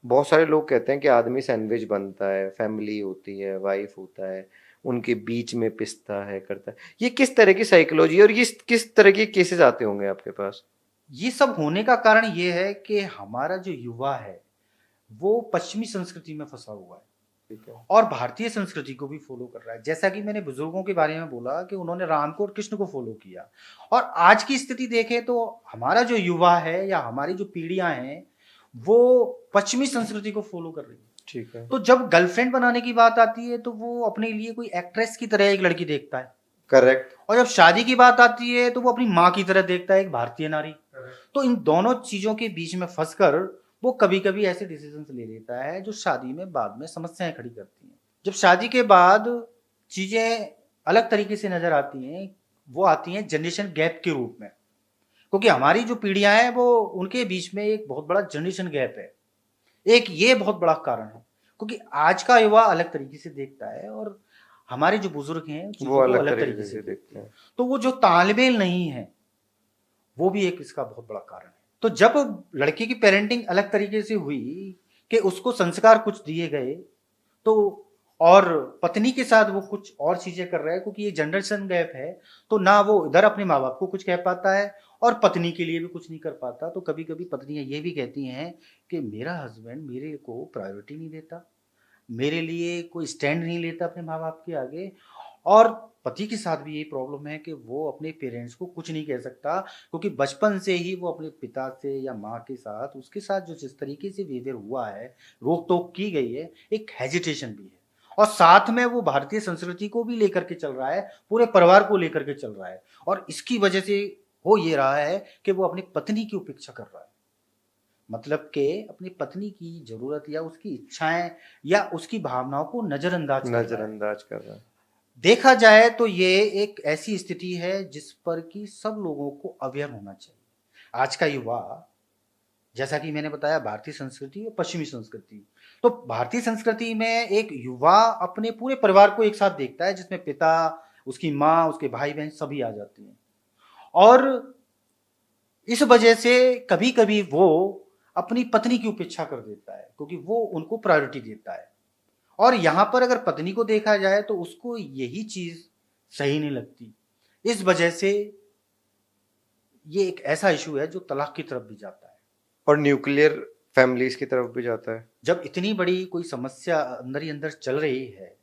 बहुत सारे लोग कहते हैं कि आदमी सैंडविच बनता है, फैमिली होती है, वाइफ होता है, उनके बीच में पिसता है, करता है। ये किस तरह की साइकोलॉजी है और ये किस तरह के केसेस आते होंगे आपके पास? ये सब होने का कारण ये है कि हमारा जो युवा है वो पश्चिमी संस्कृति में फंसा हुआ है ठीक है। और भारतीय संस्कृति को भी फॉलो कर रहा है। जैसा कि मैंने बुजुर्गों के बारे में बोला कि उन्होंने राम को और कृष्ण को फॉलो किया, और आज की स्थिति देखें तो हमारा जो युवा है या हमारी जो पीढ़ियां हैं वो पश्चिमी संस्कृति को फॉलो कर रही है। ठीक है। तो जब गर्लफ्रेंड बनाने की बात आती है तो वो अपने लिए कोई एक्ट्रेस की तरह एक लड़की देखता है, करेक्ट। और जब शादी की बात आती है तो वो अपनी माँ की तरह देखता है, एक भारतीय नारी। तो इन दोनों चीजों के बीच में फंसकर वो कभी कभी ऐसे डिसीजंस ले लेता है जो शादी में बाद में समस्याएं खड़ी करती हैं। जब शादी के बाद चीजें अलग तरीके से नजर आती हैं, वो आती हैं जनरेशन गैप के रूप में, क्योंकि हमारी जो पीढ़ियां हैं वो उनके बीच में एक बहुत बड़ा जनरेशन गैप है। एक ये बहुत बड़ा कारण है, क्योंकि आज का युवा अलग तरीके से देखता है और हमारे जो बुजुर्ग हैं वो चीजों को अलग अलग तरीके तरीके से से देखते देखते हैं। हैं। तो वो जो तालमेल नहीं है वो भी एक इसका बहुत बड़ा कारण है। तो जब लड़की की पेरेंटिंग अलग तरीके से हुई कि उसको संस्कार कुछ दिए गए, तो और पत्नी के साथ वो कुछ और चीजें कर रहा है, क्योंकि ये जनरेशन गैप है, तो ना वो इधर अपने माँ बाप को कुछ कह पाता है और पत्नी के लिए भी कुछ नहीं कर पाता। तो कभी कभी पत्नियां ये भी कहती हैं कि मेरा हस्बैंड मेरे को प्रायोरिटी नहीं देता, मेरे लिए कोई स्टैंड नहीं लेता अपने माँ बाप के आगे। और पति के साथ भी यही प्रॉब्लम है कि वो अपने पेरेंट्स को कुछ नहीं कह सकता, क्योंकि बचपन से ही वो अपने पिता से या माँ के साथ, उसके साथ जो जिस तरीके से बिहेवियर हुआ है, रोक टोक की गई है, एक हेजिटेशन भी है। और साथ में वो भारतीय संस्कृति को भी लेकर के चल रहा है, पूरे परिवार को लेकर के चल रहा है, और इसकी वजह से हो ये रहा है कि वो अपनी पत्नी की उपेक्षा कर रहा है। मतलब कि अपनी पत्नी की जरूरत या उसकी इच्छाएं या उसकी भावनाओं को नजरअंदाज कर रहा है। नजरअंदाज कर रहा है। देखा जाए तो ये एक ऐसी स्थिति है जिस पर कि सब लोगों को अवेयर होना चाहिए। आज का युवा, जैसा कि मैंने बताया, भारतीय संस्कृति और पश्चिमी संस्कृति, तो भारतीय संस्कृति में एक युवा अपने पूरे परिवार को एक साथ देखता है, जिसमें पिता, उसकी माँ, उसके भाई बहन सभी आ जाते हैं। और इस वजह से कभी कभी वो अपनी पत्नी की उपेक्षा कर देता है, क्योंकि वो उनको प्रायोरिटी देता है। और यहां पर अगर पत्नी को देखा जाए तो उसको यही चीज सही नहीं लगती। इस वजह से ये एक ऐसा इशू है जो तलाक की तरफ भी जाता है। और न्यूक्लियर फैमिलीज की तरफ भी जाता है। जब इतनी बड़ी कोई समस्या अंदर ही अंदर चल रही है,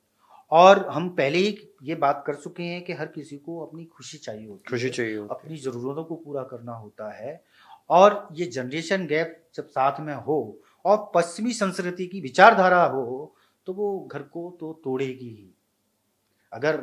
और हम पहले ही ये बात कर चुके हैं कि हर किसी को अपनी खुशी चाहिए होती खुशी है, चाहिए होती अपनी ज़रूरतों को पूरा करना होता है, और ये जनरेशन गैप जब साथ में हो और पश्चिमी संस्कृति की विचारधारा हो, तो वो घर को तो तोड़ेगी ही। अगर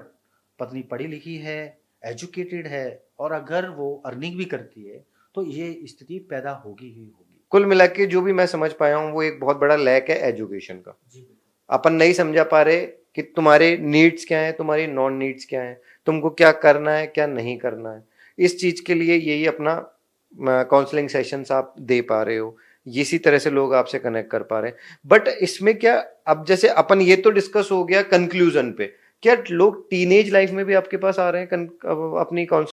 पत्नी पढ़ी लिखी है, एजुकेटेड है, और अगर वो अर्निंग भी करती है, तो ये स्थिति पैदा होगी ही होगी। कुल मिला के जो भी मैं समझ पाया हूँ वो एक बहुत बड़ा लैक है एजुकेशन का। जी। अपन नहीं समझा पा रहे कि तुम्हारे नीड्स क्या हैं, तुम्हारी नॉन नीड्स क्या हैं, तुमको क्या करना है, क्या नहीं करना है। इस चीज के लिए यही अपना काउंसलिंग सेशंस आप दे पा रहे हो, इसी तरह से लोग आपसे कनेक्ट कर पा रहे हैं। बट इसमें क्या, अब जैसे अपन ये तो डिस्कस हो गया कंक्लूजन पे, क्या लोग टीनेज लाइफ में भी आपके पास आ रहे हैं अपनी